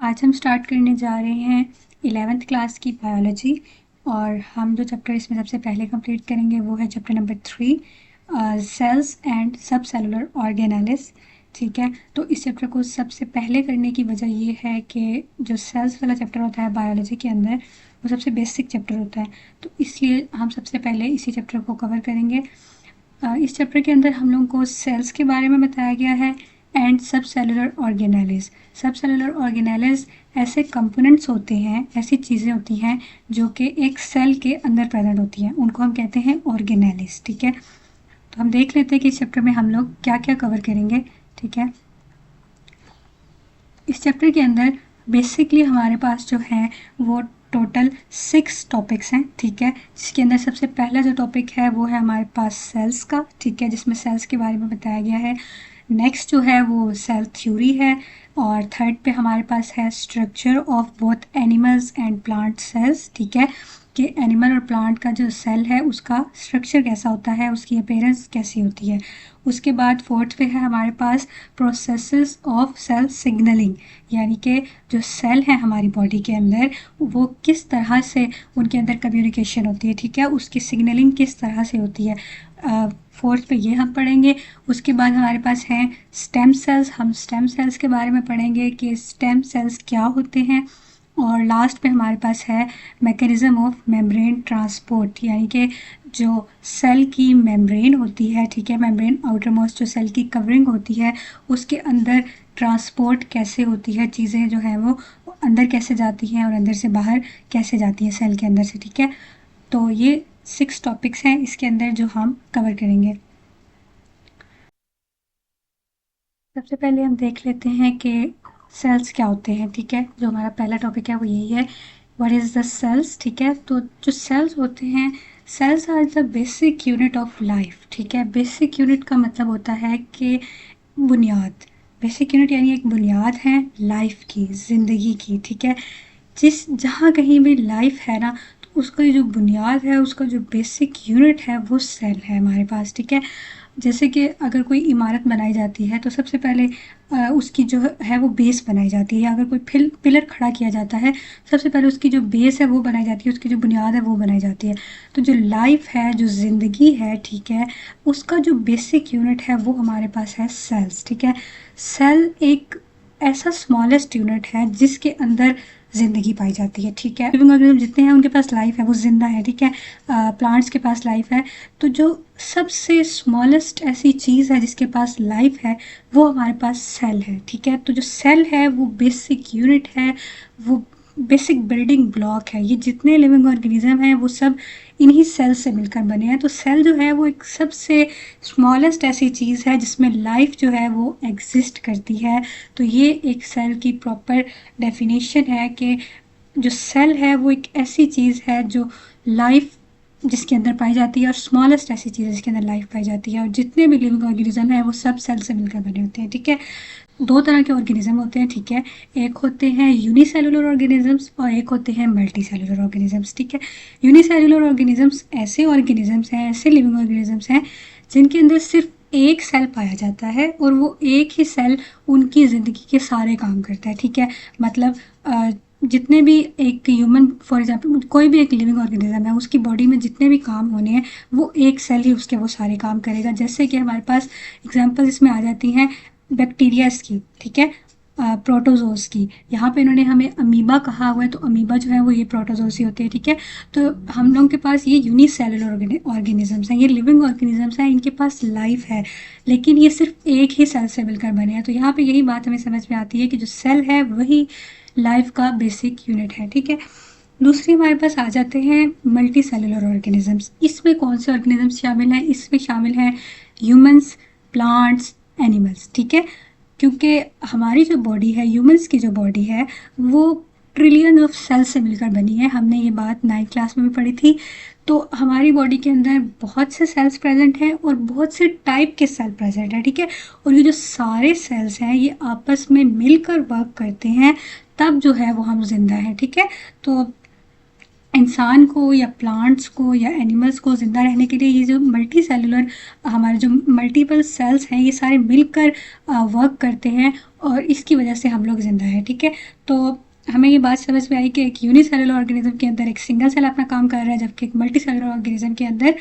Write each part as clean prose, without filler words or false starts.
आज हम स्टार्ट करने जा रहे हैं 11th क्लास की बायोलॉजी। और हम जो चैप्टर इसमें सबसे पहले कंप्लीट करेंगे वो है चैप्टर नंबर 3, सेल्स एंड सब सेलुलर ऑर्गेनेलिस। ठीक है, तो इस चैप्टर को सबसे पहले करने की वजह ये है कि जो सेल्स वाला चैप्टर होता है बायोलॉजी के अंदर वो सबसे बेसिक चैप्टर होता है, तो इसलिए हम सबसे पहले इसी चैप्टर को कवर करेंगे। इस चैप्टर के अंदर हम लोगों को सेल्स के बारे में बताया गया है एंड सब सेलुलर ऑर्गेनेलिस। सब सेलुलर ऑर्गेनेलिस ऐसे कंपोनेंट्स होते हैं, ऐसी चीज़ें होती हैं जो कि एक सेल के अंदर प्रेजेंट होती हैं, उनको हम कहते हैं ऑर्गेनेलिस। ठीक है, तो हम देख लेते हैं कि इस चैप्टर में हम लोग क्या क्या कवर करेंगे। ठीक है, इस चैप्टर के अंदर बेसिकली हमारे पास जो है वो टोटल 6 टॉपिक्स हैं। ठीक है, जिसके अंदर सबसे पहला जो टॉपिक है वो है हमारे पास सेल्स का। ठीक है, जिसमें सेल्स के बारे में बताया गया है। नेक्स्ट जो है वो सेल थ्योरी है, और थर्ड पे हमारे पास है structure of both animals and plant cells. ठीक है, कि एनिमल और प्लांट का जो सेल है उसका स्ट्रक्चर कैसा होता है, उसकी अपीयरेंस कैसी होती है। उसके बाद फोर्थ पे है हमारे पास प्रोसेसेस ऑफ सेल सिग्नलिंग, यानी कि जो सेल है हमारी बॉडी के अंदर वो किस तरह से उनके अंदर कम्युनिकेशन होती है। ठीक है, उसकी सिग्नलिंग किस तरह से होती है, फोर्थ पे ये हम पढ़ेंगे। उसके बाद हमारे पास हैं स्टेम सेल्स, हम स्टेम सेल्स के बारे में पढ़ेंगे कि स्टेम सेल्स क्या होते हैं। और लास्ट पे हमारे पास है मैकेनिज्म ऑफ मेम्ब्रेन ट्रांसपोर्ट, यानी कि जो सेल की मेम्ब्रेन होती है, ठीक है, मेम्ब्रेन आउटर मोस्ट जो सेल की कवरिंग होती है उसके अंदर ट्रांसपोर्ट कैसे होती है, चीज़ें जो हैं वो अंदर कैसे जाती हैं और अंदर से बाहर कैसे जाती हैं सेल के अंदर से। ठीक है, तो ये 6 टॉपिक्स हैं इसके अंदर जो हम कवर करेंगे। सबसे पहले हम देख लेते हैं कि सेल्स क्या होते हैं। ठीक है, जो हमारा पहला टॉपिक है वो यही है, व्हाट इज़ द सेल्स। ठीक है, तो जो सेल्स होते हैं, cells are the basic unit of life. ठीक है, बेसिक यूनिट का मतलब होता है कि बुनियाद। बेसिक यूनिट यानी एक बुनियाद है लाइफ की, ज़िंदगी की। ठीक है, जहाँ कहीं भी लाइफ है ना, तो उसका जो बुनियाद है, उसका जो बेसिक यूनिट है वो सेल है हमारे पास। ठीक है, जैसे कि अगर कोई इमारत बनाई जाती है तो सबसे पहले उसकी जो है वो बेस बनाई जाती है, या अगर कोई पिलर खड़ा किया जाता है सबसे पहले उसकी जो बेस है वो बनाई जाती है, उसकी जो बुनियाद है वो बनाई जाती है। तो जो लाइफ है, जो ज़िंदगी है, ठीक है, उसका जो बेसिक यूनिट है वो हमारे पास है सेल्स। ठीक है, सेल एक ऐसा स्मॉलेस्ट यूनिट है जिसके अंदर ज़िंदगी पाई जाती है। ठीक है, लिविंग ऑर्गेनिज्म जितने हैं उनके पास लाइफ है, वो जिंदा है। ठीक है, प्लांट्स के पास लाइफ है। तो जो सबसे स्मॉलेस्ट ऐसी चीज़ है जिसके पास लाइफ है वो हमारे पास सेल है। ठीक है, तो जो सेल है वो बेसिक यूनिट है, वो बेसिक बिल्डिंग ब्लॉक है। ये जितने लिविंग ऑर्गेनिज्म हैं वो सब इन्हीं सेल से मिलकर बने हैं। तो सेल जो है वो एक सबसे स्मॉलेस्ट ऐसी चीज़ है जिसमें लाइफ जो है वो एग्जिस्ट करती है। तो ये एक सेल की प्रॉपर डेफिनेशन है कि जो सेल है वो एक ऐसी चीज़ है जो लाइफ जिसके अंदर पाई जाती है, और स्मॉलेस्ट ऐसी चीज़ है जिसके अंदर लाइफ पाई जाती है। और जितने भी लिविंग ऑर्गेनिज्म है वो सब सेल से मिलकर बने होते हैं। ठीक है, 2 तरह के ऑर्गेनिज्म होते हैं। ठीक है, एक होते हैं यूनिसेलुलर ऑर्गेनिजम्स और एक होते हैं मल्टी सेलुलर ऑर्गेनिजम्स। ठीक है, यूनिसेलुलर ऑर्गेनिजम्स ऐसे ऑर्गेनिजम्स हैं, ऐसे लिविंग ऑर्गेनिजम्स हैं जिनके अंदर सिर्फ एक सेल पाया जाता है और वो एक ही सेल उनकी ज़िंदगी के सारे काम करता है। ठीक है, मतलब जितने भी एक ह्यूमन फॉर एग्जांपल कोई भी एक लिविंग ऑर्गेनिज्म है, उसकी बॉडी में जितने भी काम होने हैं वो एक सेल ही उसके वो सारे काम करेगा। जैसे कि हमारे पास एग्जांपल इसमें आ जाती हैं बैक्टीरियाज की। ठीक है, प्रोटोजोस की। यहाँ पे इन्होंने हमें अमीबा कहा हुआ है, तो अमीबा जो है वो ये प्रोटोजोस ही होते हैं। ठीक है, तो हम लोगों के पास ये यूनिसेलुलर ऑर्गेनिजम्स हैं, ये लिविंग ऑर्गेनिजम्स हैं, इनके पास लाइफ है लेकिन ये सिर्फ एक ही सेल से मिलकर बने हैं। तो यहाँ पे यही बात हमें समझ में आती है कि जो सेल है वही लाइफ का बेसिक यूनिट है। ठीक है, दूसरी हमारे पास आ जाते हैं मल्टी सेलुलर ऑर्गेनिजम्स। इसमें कौन से ऑर्गेनिजम्स शामिल हैं? इसमें शामिल हैं ह्यूमंस, प्लांट्स, एनिमल्स। ठीक है, क्योंकि हमारी जो बॉडी है, ह्यूमंस की जो बॉडी है वो ट्रिलियन ऑफ सेल से मिलकर बनी है। हमने ये बात 9th क्लास में भी पढ़ी थी। तो हमारी बॉडी के अंदर बहुत से सेल्स प्रेजेंट हैं और बहुत से टाइप के सेल प्रेजेंट हैं। ठीक है, और ये जो सारे सेल्स हैं ये आपस में मिलकर वर्क करते हैं, तब जो है वो हम जिंदा हैं। ठीक है, तो इंसान को या प्लांट्स को या एनिमल्स को ज़िंदा रहने के लिए ये जो मल्टी सेलुलर हमारे जो मल्टीपल सेल्स हैं ये सारे मिलकर वर्क करते हैं और इसकी वजह से हम लोग ज़िंदा हैं, ठीक है। तो हमें ये बात समझ में आई कि एक यूनिसेलुलर ऑर्गेनिज्म के अंदर एक सिंगल सेल अपना काम कर रहा है, जबकि एक मल्टी सेलुलर ऑर्गेनिज्म के अंदर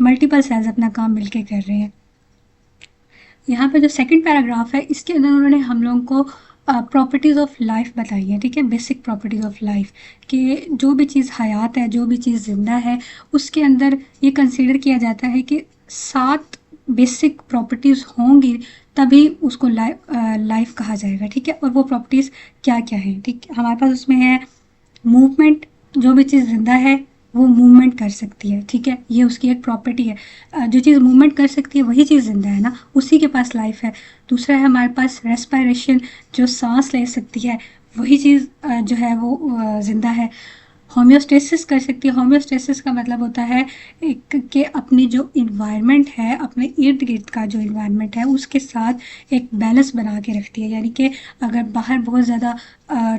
मल्टीपल सेल्स अपना काम मिलके कर रहे हैं। यहाँ पे जो सेकंड पैराग्राफ है इसके अंदर उन्होंने हम लोगों को प्रॉपर्टीज़ ऑफ लाइफ बताई है, ठीक है। बेसिक प्रॉपर्टीज़ ऑफ लाइफ कि जो भी चीज़ हयात है, जो भी चीज़ ज़िंदा है, उसके अंदर ये कंसीडर किया जाता है कि 7 बेसिक प्रॉपर्टीज़ होंगी तभी उसको लाइफ कहा जाएगा, ठीक है। और वो प्रॉपर्टीज़ क्या क्या हैं, ठीक है। हमारे पास उसमें है मूवमेंट, जो भी चीज़ ज़िंदा है वो मूवमेंट कर सकती है, ठीक है, ये उसकी एक प्रॉपर्टी है। जो चीज़ मूवमेंट कर सकती है वही चीज़ ज़िंदा है ना, उसी के पास लाइफ है। दूसरा है हमारे पास रेस्पिरेशन, जो सांस ले सकती है वही चीज़ जो है वो ज़िंदा है। होम्योस्टेसिस कर सकती है। होम्योस्टेसिस का मतलब होता है एक कि अपनी जो इन्वायरमेंट है, अपने इर्द गिर्द का जो इन्वायरमेंट है उसके साथ एक बैलेंस बना के रखती है। यानी कि अगर बाहर बहुत ज़्यादा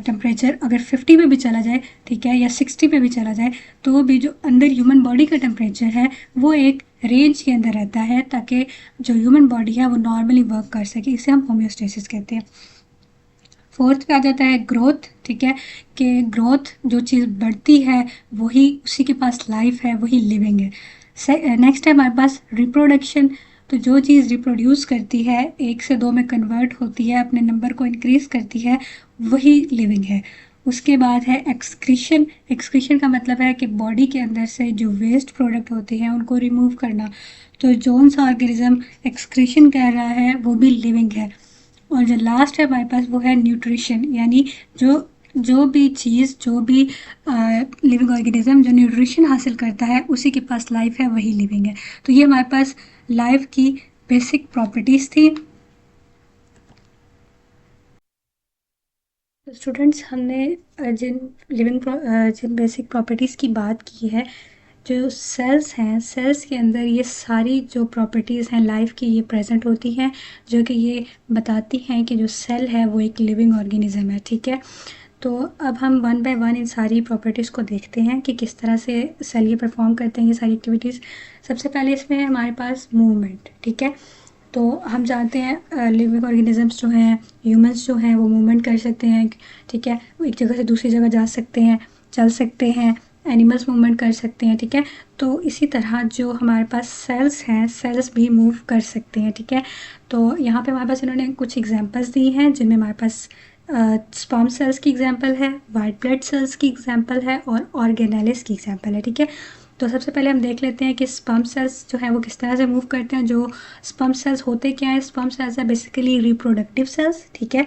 टेम्परेचर अगर 50 पे भी चला जाए, ठीक है, या 60 पे भी चला जाए, तो भी जो अंदर ह्यूमन बॉडी का टेम्परेचर है वो एक रेंज के अंदर रहता है ताकि जो ह्यूमन बॉडी है वो नॉर्मली वर्क कर सके। इसे हम होम्योस्टेसिस कहते हैं। फोर्थ पे आ जाता है ग्रोथ, ठीक है, कि ग्रोथ जो चीज़ बढ़ती है वही उसी के पास लाइफ है, वही लिविंग है। नेक्स्ट है हमारे पास रिप्रोडक्शन, तो जो चीज़ रिप्रोड्यूस करती है, 1 से 2 में कन्वर्ट होती है, अपने नंबर को इंक्रीज़ करती है, वही लिविंग है। उसके बाद है एक्सक्रीशन। एक्सक्रीशन का मतलब है कि बॉडी के अंदर से जो वेस्ट प्रोडक्ट होते हैं उनको रिमूव करना। तो जोन सा ऑर्गेनिज्म एक्सक्रीशन कर रहा है वो भी लिविंग है। और जो लास्ट है हमारे पास वो है न्यूट्रिशन, यानी जो जो भी चीज़, जो भी लिविंग ऑर्गेनिज्म जो न्यूट्रिशन हासिल करता है उसी के पास लाइफ है, वही लिविंग है। तो ये हमारे पास लाइफ की बेसिक प्रॉपर्टीज़ थी। तो स्टूडेंट्स, हमने जिन बेसिक प्रॉपर्टीज़ की बात की है, जो सेल्स हैं, सेल्स के अंदर ये सारी जो प्रॉपर्टीज़ हैं लाइफ की ये प्रेजेंट होती हैं, जो कि ये बताती हैं कि जो सेल है वो एक लिविंग ऑर्गेनिज्म है, ठीक है। तो अब हम वन बाय वन इन सारी प्रॉपर्टीज़ को देखते हैं कि किस तरह से सेल ये परफॉर्म करते हैं ये सारी एक्टिविटीज़। सबसे पहले इसमें है हमारे पास मूवमेंट, ठीक है। तो हम जानते हैं लिविंग ऑर्गेनिजम्स जो हैं, ह्यूमंस जो हैं, वो मूवमेंट कर सकते हैं, ठीक है, एक जगह से दूसरी जगह जा सकते हैं, चल सकते हैं। एनिमल्स मूवमेंट कर सकते हैं, ठीक है। तो इसी तरह जो हमारे पास सेल्स हैं, सेल्स भी मूव कर सकते हैं, ठीक है। तो यहाँ पे हमारे पास इन्होंने कुछ एग्जांपल्स दी हैं जिनमें हमारे पास स्पर्म सेल्स की एग्जांपल है, वाइट ब्लड सेल्स की एग्जांपल है और ऑर्गेनेलिस की एग्जांपल है, ठीक है। तो सबसे पहले हम देख लेते हैं कि स्पर्म सेल्स जो है वो किस तरह से मूव करते हैं। जो स्पर्म सेल्स होते क्या है, स्पर्म सेल्स है बेसिकली रिप्रोडक्टिव सेल्स, ठीक है,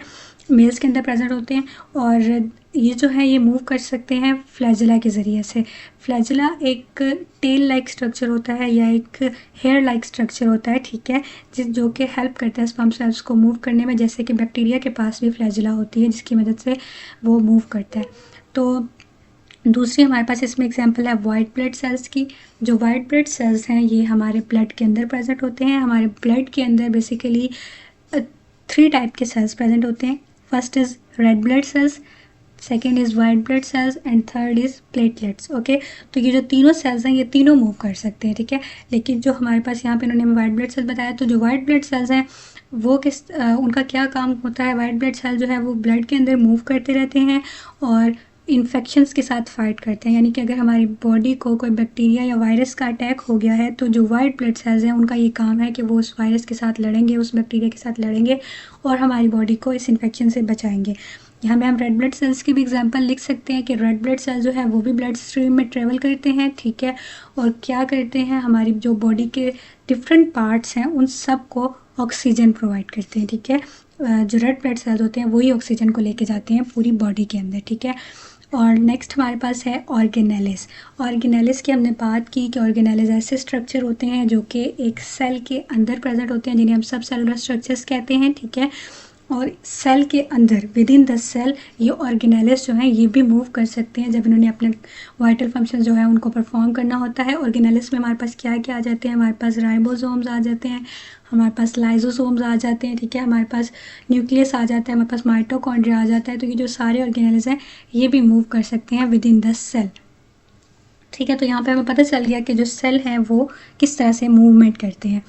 मेल्स के अंदर प्रेजेंट होते हैं और ये जो है ये मूव कर सकते हैं फ्लैजिला के ज़रिए से। फ्लैजिला एक टेल लाइक स्ट्रक्चर होता है या एक हेयर लाइक स्ट्रक्चर होता है, ठीक है, जो कि हेल्प करता है स्पर्म सेल्स को मूव करने में, जैसे कि बैक्टीरिया के पास भी फ्लैजिला होती है जिसकी मदद से वो मूव करता है। तो दूसरी हमारे पास इसमें एग्जांपल है वाइट ब्लड सेल्स की। जो वाइट ब्लड सेल्स हैं ये हमारे ब्लड के अंदर प्रेजेंट होते हैं। हमारे ब्लड के अंदर बेसिकली 3 टाइप के सेल्स प्रेजेंट होते हैं। First is red blood cells, second is white blood cells and third is platelets, okay. तो ये जो तीनों सेल्स हैं ये तीनों मूव कर सकते हैं, ठीक है। लेकिन जो हमारे पास यहाँ पे इन्होंने वाइट ब्लड सेल्स बताया, तो जो वाइट ब्लड सेल्स हैं वो उनका क्या काम होता है। वाइट ब्लड सेल जो है वो ब्लड के अंदर मूव करते रहते हैं और इन्फेक्शंस के साथ फाइट करते हैं। यानी कि अगर हमारी बॉडी को कोई बैक्टीरिया या वायरस का अटैक हो गया है तो जो वाइट ब्लड सेल्स हैं उनका ये काम है कि वो उस वायरस के साथ लड़ेंगे, उस बैक्टीरिया के साथ लड़ेंगे और हमारी बॉडी को इस इन्फेक्शन से बचाएंगे। यहाँ पे हम रेड ब्लड सेल्स की भी एग्जांपल लिख सकते हैं कि रेड ब्लड सेल जो है वो भी ब्लड स्ट्रीम में ट्रेवल करते हैं, ठीक है, और क्या करते हैं, हमारी जो बॉडी के डिफरेंट पार्ट्स हैं उन सब को ऑक्सीजन प्रोवाइड करते हैं, ठीक है। जो रेड ब्लड सेल्स होते हैं वही ऑक्सीजन को लेके जाते हैं पूरी बॉडी के अंदर, ठीक है। और नेक्स्ट हमारे पास है ऑर्गेनेलिस। ऑर्गेनेलिस की हमने बात की कि ऑर्गेनेलिस ऐसे स्ट्रक्चर होते हैं जो कि एक सेल के अंदर प्रेजेंट होते हैं, जिन्हें हम सब सेलुलर स्ट्रक्चर्स कहते हैं, ठीक है। और सेल के अंदर विद इन द सेल ये ऑर्गेनेलिस जो हैं ये भी मूव कर सकते हैं जब इन्होंने अपने वाइटल फंक्शन जो है उनको परफॉर्म करना होता है। ऑर्गेनेलिस में हमारे पास क्या क्या आ जाते हैं, हमारे पास राइबोसोम्स आ जाते हैं, हमारे पास लाइजोसोम्स आ जाते हैं, ठीक है, हमारे पास न्यूक्लियस आ जाता है, हमारे पास माइटोकॉन्ड्रिया आ जाता है। तो ये जो सारे ऑर्गेनेल्स हैं ये भी मूव कर सकते हैं विद इन द सेल। ठीक है, तो यहाँ पे हमें पता चल गया कि जो सेल हैं वो किस तरह से मूवमेंट करते हैं।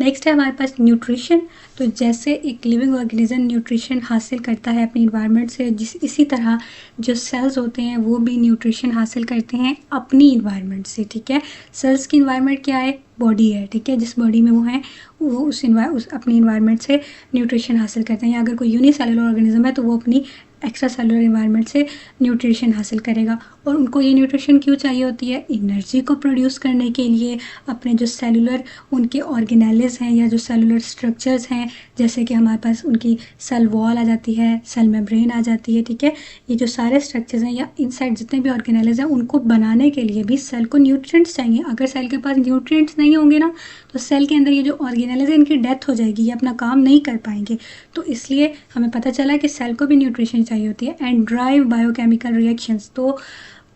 नेक्स्ट है हमारे पास न्यूट्रिशन। तो जैसे एक लिविंग ऑर्गेनिज्म न्यूट्रिशन हासिल करता है अपनी इन्वायरमेंट से, इसी तरह जो सेल्स होते हैं वो भी न्यूट्रिशन हासिल करते हैं अपनी इन्वायरमेंट से। ठीक है, सेल्स की इन्वायरमेंट क्या है? बॉडी है। ठीक है, जिस बॉडी में वो है वो उस अपनी इन्वायरमेंट से न्यूट्रिशन हासिल करते हैं। या अगर कोई यूनिसेलुलर ऑर्गेनिज्म है तो वो अपनी एक्स्ट्रा सेलुलर इन्वायरमेंट से न्यूट्रिशन हासिल करेगा। और उनको ये न्यूट्रिशन क्यों चाहिए होती है? एनर्जी को प्रोड्यूस करने के लिए। अपने जो सेलुलर उनके ऑर्गेनेल्स हैं या जो सेलुलर स्ट्रक्चर्स हैं, जैसे कि हमारे पास उनकी सेल वॉल आ जाती है, सेल मेम्ब्रेन आ जाती है। ठीक है, ये जो सारे स्ट्रक्चर्स हैं या इनसाइड जितने भी ऑर्गेनेल्स हैं उनको बनाने के लिए भी सेल को न्यूट्रिएंट्स चाहिए। अगर सेल के पास न्यूट्रिएंट्स नहीं होंगे ना तो सेल के अंदर ये जो ऑर्गेनेल्स हैं इनकी डेथ हो जाएगी, ये अपना काम नहीं कर पाएंगे। तो इसलिए हमें पता चला कि सेल को भी न्यूट्रिशन चाहिए होती है। And drive biochemical reactions. तो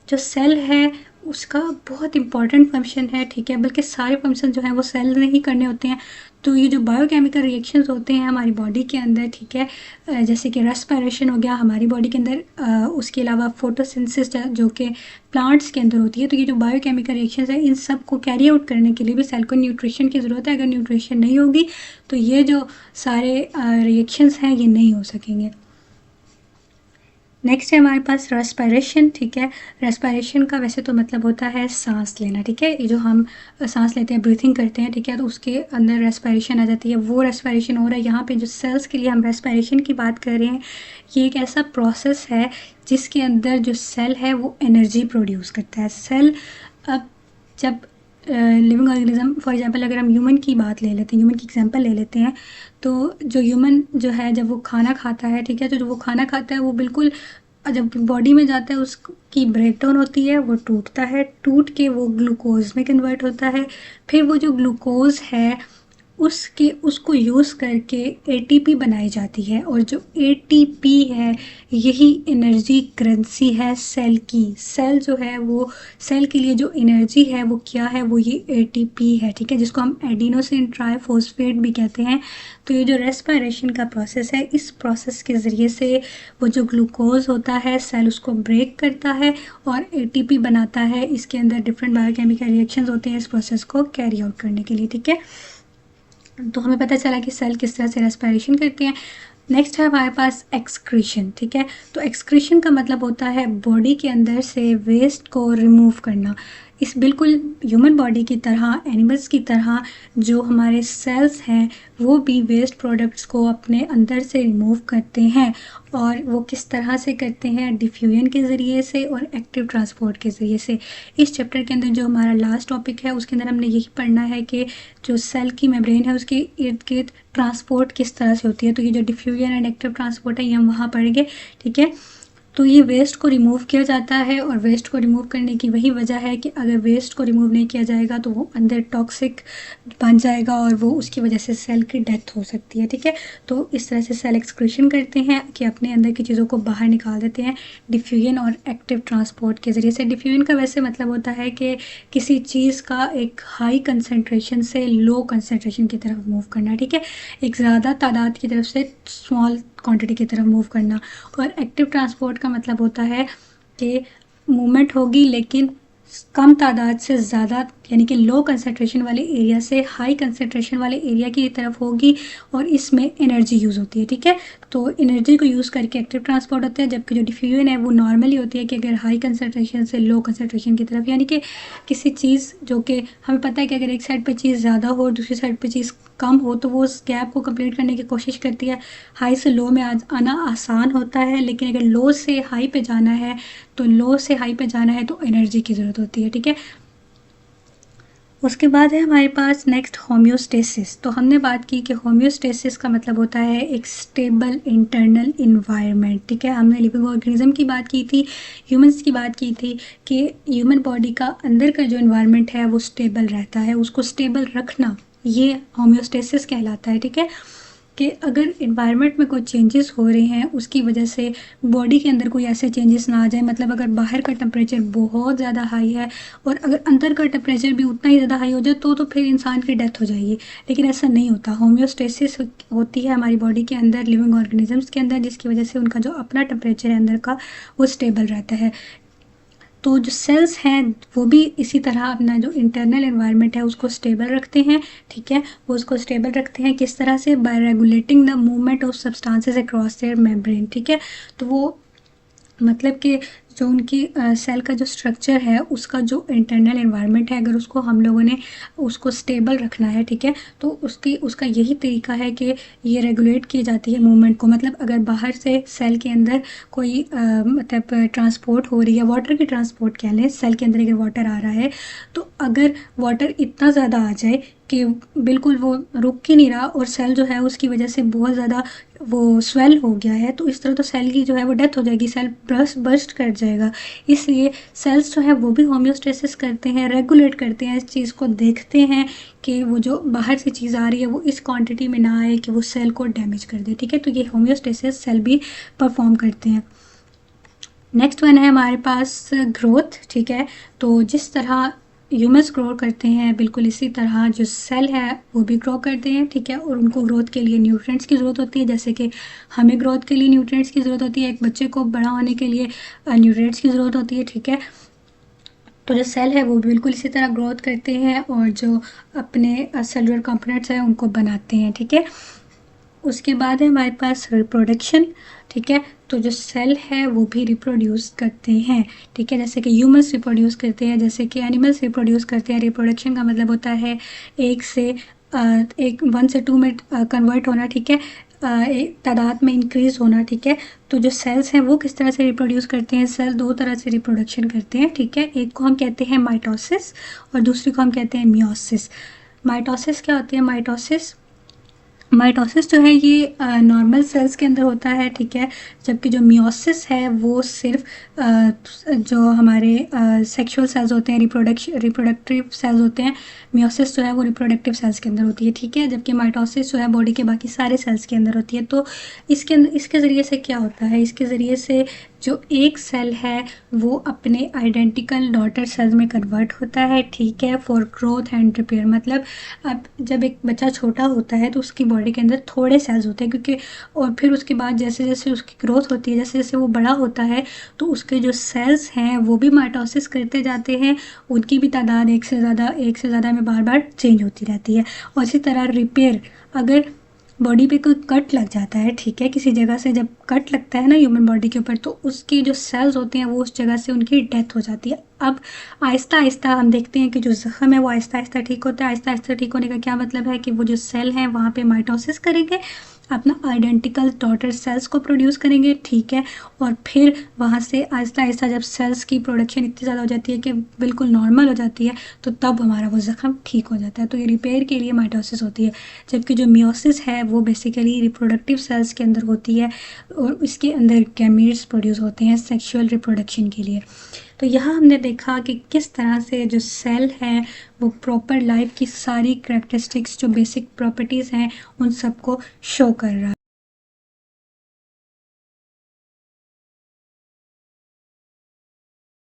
जो सेल है उसका बहुत इंपॉर्टेंट फंक्शन है। ठीक है, बल्कि सारे फंक्शन जो हैं वो सेल ने ही करने होते हैं। तो ये जो बायोकेमिकल रिएक्शंस होते हैं हमारी बॉडी के अंदर, ठीक है, जैसे कि रेस्पिरेशन हो गया हमारी बॉडी के अंदर, उसके अलावा फोटोसिंथेसिस जो कि प्लांट्स के अंदर होती है। तो ये जो बायोकेमिकल रिएक्शंस है इन सब को कैरी आउट करने के लिए भी सेल को न्यूट्रिशन की ज़रूरत है। अगर न्यूट्रिशन नहीं होगी तो ये जो सारे रिएक्शंस हैं ये नहीं हो सकेंगे। नेक्स्ट है हमारे पास रेस्पिरेशन। ठीक है, रेस्पिरेशन का वैसे तो मतलब होता है सांस लेना। ठीक है, ये जो हम सांस लेते हैं, ब्रीथिंग करते हैं, ठीक है, तो उसके अंदर रेस्पिरेशन आ जाती है। वो रेस्पिरेशन हो रहा है। यहाँ पे जो सेल्स के लिए हम रेस्पिरेशन की बात कर रहे हैं, ये एक ऐसा प्रोसेस है जिसके अंदर जो सेल है वो एनर्जी प्रोड्यूस करता है। सेल अब जब लिविंग ऑर्गेनिज्म, फॉर एग्जांपल अगर हम ह्यूमन की बात ले लेते हैं, ह्यूमन की एग्जांपल ले लेते हैं, तो जो ह्यूमन जो है जब वो खाना खाता है, ठीक है, तो जो वो खाना खाता है वो बिल्कुल जब बॉडी में जाता है उसकी ब्रेकडाउन होती है, वो टूटता है, टूट के वो ग्लूकोज में कन्वर्ट होता है। फिर वो जो ग्लूकोज है उसको यूज़ करके एटीपी बनाई जाती है। और जो एटीपी है यही एनर्जी करेंसी है सेल की। सेल जो है वो, सेल के लिए जो एनर्जी है वो क्या है? वो ये एटीपी है। ठीक है, जिसको हम एडिनोसिन ट्राइफॉस्फेट भी कहते हैं। तो ये जो रेस्पिरेशन का प्रोसेस है, इस प्रोसेस के ज़रिए से वो जो ग्लूकोज होता है सेल उसको ब्रेक करता है और एटीपी बनाता है। इसके अंदर डिफरेंट बायोकेमिकल रिएक्शंस होते हैं इस प्रोसेस को कैरी आउट करने के लिए। ठीक है, तो हमें पता चला कि सेल किस तरह से रेस्पिरेशन करते हैं। नेक्स्ट है हमारे पास एक्सक्रीशन। ठीक है, तो एक्सक्रीशन का मतलब होता है बॉडी के अंदर से वेस्ट को रिमूव करना। इस बिल्कुल ह्यूमन बॉडी की तरह, एनिमल्स की तरह जो हमारे सेल्स हैं वो भी वेस्ट प्रोडक्ट्स को अपने अंदर से रिमूव करते हैं। और वो किस तरह से करते हैं? डिफ्यूजन के ज़रिए से और एक्टिव ट्रांसपोर्ट के ज़रिए से। इस चैप्टर के अंदर जो हमारा लास्ट टॉपिक है उसके अंदर हमने यही पढ़ना है कि जो सेल की मेम्ब्रेन है उसके इर्द गिर्द ट्रांसपोर्ट किस तरह से होती है। तो ये जो डिफ्यूजन एंड एक्टिव ट्रांसपोर्ट है ये हम वहाँ पढ़ेंगे। ठीक है, तो ये वेस्ट को रिमूव किया जाता है और वेस्ट को रिमूव करने की वही वजह है कि अगर वेस्ट को रिमूव नहीं किया जाएगा तो वो अंदर टॉक्सिक बन जाएगा और वो उसकी वजह से सेल की डेथ हो सकती है। ठीक है, तो इस तरह से सेल एक्सक्रीशन करते हैं कि अपने अंदर की चीज़ों को बाहर निकाल देते हैं डिफ्यूजन और एक्टिव ट्रांसपोर्ट के ज़रिए से। डिफ्यूजन का वैसे मतलब होता है कि किसी चीज़ का एक हाई कंसनट्रेशन से लो कंसनट्रेशन की तरफ मूव करना। ठीक है, एक ज़्यादा तादाद की तरफ से स्मॉल क्वांटिटी की तरफ मूव करना। और एक्टिव ट्रांसपोर्ट का मतलब होता है कि मूवमेंट होगी लेकिन कम तादाद से ज़्यादा, यानी कि लो कंसंट्रेशन वाले एरिया से हाई कंसंट्रेशन वाले एरिया की तरफ होगी और इसमें एनर्जी यूज़ होती है। ठीक है, तो एनर्जी को यूज़ करके एक्टिव ट्रांसपोर्ट होता है। जबकि जो डिफ्यूजन है वो नॉर्मली होती है कि अगर हाई कंसंट्रेशन से लो कंसंट्रेशन की तरफ, यानी कि किसी चीज़ जो कि हमें पता है कि अगर एक साइड पर चीज़ ज़्यादा हो और दूसरी साइड पर चीज़ कम हो तो वो उस गैप को कंप्लीट करने की कोशिश करती है। हाई से लो में आना आसान होता है, लेकिन अगर लो से हाई पे जाना है तो लो से हाई पे जाना है तो एनर्जी की ज़रूरत होती है। ठीक है, उसके बाद है हमारे पास नेक्स्ट होम्योस्टेसिस। तो हमने बात की कि होम्योस्टेसिस का मतलब होता है एक स्टेबल इंटरनल इन्वायरमेंट। ठीक है, हमने लिविंग ऑर्गेनिज्म की बात की थी, ह्यूमंस की बात की थी कि ह्यूमन बॉडी का अंदर का जो इन्वायरमेंट है वो स्टेबल रहता है, उसको स्टेबल रखना ये होम्योस्टेसिस कहलाता है। ठीक है, कि अगर इन्वायरमेंट में कोई चेंजेस हो रहे हैं उसकी वजह से बॉडी के अंदर कोई ऐसे चेंजेस ना आ जाए। मतलब अगर बाहर का टेम्परेचर बहुत ज़्यादा हाई है और अगर अंदर का टेम्परेचर भी उतना ही ज़्यादा हाई हो जाए तो फिर इंसान की डेथ हो जाएगी। लेकिन ऐसा नहीं होता, होम्योस्टेसिस होती है हमारी बॉडी के अंदर, लिविंग ऑर्गेनिजम्स के अंदर, जिसकी वजह से उनका जो अपना टेम्परेचर है अंदर का वो स्टेबल रहता है। तो जो सेल्स हैं वो भी इसी तरह अपना जो इंटरनल एनवायरनमेंट है उसको स्टेबल रखते हैं, ठीक है। वो उसको स्टेबल रखते हैं किस तरह से, by regulating the movement of substances across their membrane, ठीक है। तो वो मतलब कि जो उनकी सेल का जो स्ट्रक्चर है उसका जो इंटरनल एनवायरनमेंट है, अगर उसको हम लोगों ने उसको स्टेबल रखना है, ठीक है, तो उसका यही तरीका है कि ये रेगुलेट की जाती है मूवमेंट को। मतलब अगर बाहर से सेल के अंदर कोई मतलब ट्रांसपोर्ट हो रही है, वाटर की ट्रांसपोर्ट कह लें, सेल के अंदर अगर वाटर आ रहा है तो अगर वाटर इतना ज़्यादा आ जाए कि बिल्कुल वो रुक ही नहीं रहा और सेल जो है उसकी वजह से बहुत ज़्यादा वो स्वेल हो गया है, तो इस तरह तो सेल की जो है वो डेथ हो जाएगी, सेल बर्स्ट कर जाएगा। इसलिए सेल्स जो है वो भी होम्योस्टेसिस करते हैं, रेगुलेट करते हैं, इस चीज़ को देखते हैं कि वो जो बाहर से चीज़ आ रही है वो इस क्वांटिटी में ना आए कि वो सेल को डैमेज कर दे, ठीक है। तो ये होम्योस्टेसिस सेल भी परफॉर्म करते हैं। नेक्स्ट वन है हमारे पास ग्रोथ, ठीक है। तो जिस तरह ह्यूमन्स ग्रो करते हैं बिल्कुल इसी तरह जो सेल है वो भी ग्रो करते हैं, ठीक है। और उनको ग्रोथ के लिए न्यूट्रिएंट्स की ज़रूरत होती है, जैसे कि हमें ग्रोथ के लिए न्यूट्रिएंट्स की ज़रूरत होती है, एक बच्चे को बड़ा होने के लिए न्यूट्रिएंट्स की ज़रूरत होती है, ठीक है। तो जो सेल है वो बिल्कुल इसी तरह ग्रोथ करते हैं और जो अपने सेलुलर कंपोनेंट्स हैं उनको बनाते हैं, ठीक है। उसके बाद है हमारे पास रिप्रोडक्शन, ठीक है। तो जो सेल है वो भी रिप्रोड्यूस करते हैं, ठीक है। जैसे कि ह्यूमन्स रिप्रोड्यूस करते हैं, जैसे कि एनिमल्स रिप्रोड्यूस करते हैं। रिप्रोडक्शन का मतलब होता है एक से एक 1 से 2 में कन्वर्ट होना, ठीक है, एक तादाद में इंक्रीज होना, ठीक है। तो जो सेल्स हैं वो किस तरह से रिप्रोड्यूस करते हैं, सेल दो तरह से रिप्रोडक्शन करते हैं, ठीक है। एक को हम कहते हैं माइटोसिस और दूसरी को हम कहते हैं मियोसिस। माइटोसिस क्या होती है, माइटोसिस जो है ये नॉर्मल सेल्स के अंदर होता है, ठीक है। जबकि जो मियोसिस है वो सिर्फ जो हमारे सेक्सुअल सेल्स होते हैं, रिप्रोडक्टिव सेल्स होते हैं, मियोसिस जो है वो रिप्रोडक्टिव सेल्स के अंदर होती है, ठीक है। जबकि माइटोसिस जो है बॉडी के बाकी सारे सेल्स के अंदर होती है। तो इसके ज़रिए से क्या होता है, इसके ज़रिए से जो एक सेल है वो अपने आइडेंटिकल डॉटर सेल्स में कन्वर्ट होता है, ठीक है, फॉर ग्रोथ एंड रिपेयर। मतलब अब जब एक बच्चा छोटा होता है तो उसकी बॉडी के अंदर थोड़े सेल्स होते हैं, क्योंकि और फिर उसके बाद जैसे जैसे उसकी ग्रोथ होती है, जैसे जैसे वो बड़ा होता है तो उसके जो सेल्स हैं वो भी माइटोसिस करते जाते हैं, उनकी भी तादाद एक से ज़्यादा में बार बार चेंज होती रहती है। और इसी तरह रिपेयर, अगर बॉडी पे कोई कट लग जाता है, ठीक है, किसी जगह से जब कट लगता है ना ह्यूमन बॉडी के ऊपर, तो उसकी जो सेल्स होते हैं वो उस जगह से उनकी डेथ हो जाती है। अब आहिस्ता आहिस्ता हम देखते हैं कि जो ज़ख्म है वो आहिस्ता आहिस्ता ठीक होता है। आहिस्ता आहिस्ता ठीक होने का क्या मतलब है कि वो जो सेल हैं वहाँ पे माइटोसिस करेंगे, अपना आइडेंटिकल डॉटर सेल्स को प्रोड्यूस करेंगे, ठीक है। और फिर वहाँ से आहिस्ता आहिस्ता जब सेल्स की प्रोडक्शन इतनी ज़्यादा हो जाती है कि बिल्कुल नॉर्मल हो जाती है, तो तब हमारा वो ज़ख्म ठीक हो जाता है। तो ये रिपेयर के लिए माइटोसिस होती है। जबकि जो मियोसिस है वो बेसिकली रिप्रोडक्टिव सेल्स के अंदर होती है और इसके अंदर गैमीट्स प्रोड्यूस होते हैं सेक्सुअल रिप्रोडक्शन के लिए। तो यहाँ हमने देखा कि किस तरह से जो सेल है वो प्रॉपर लाइफ की सारी करेक्टरिस्टिक्स, जो बेसिक प्रॉपर्टीज़ हैं, उन सबको शो कर रहा है।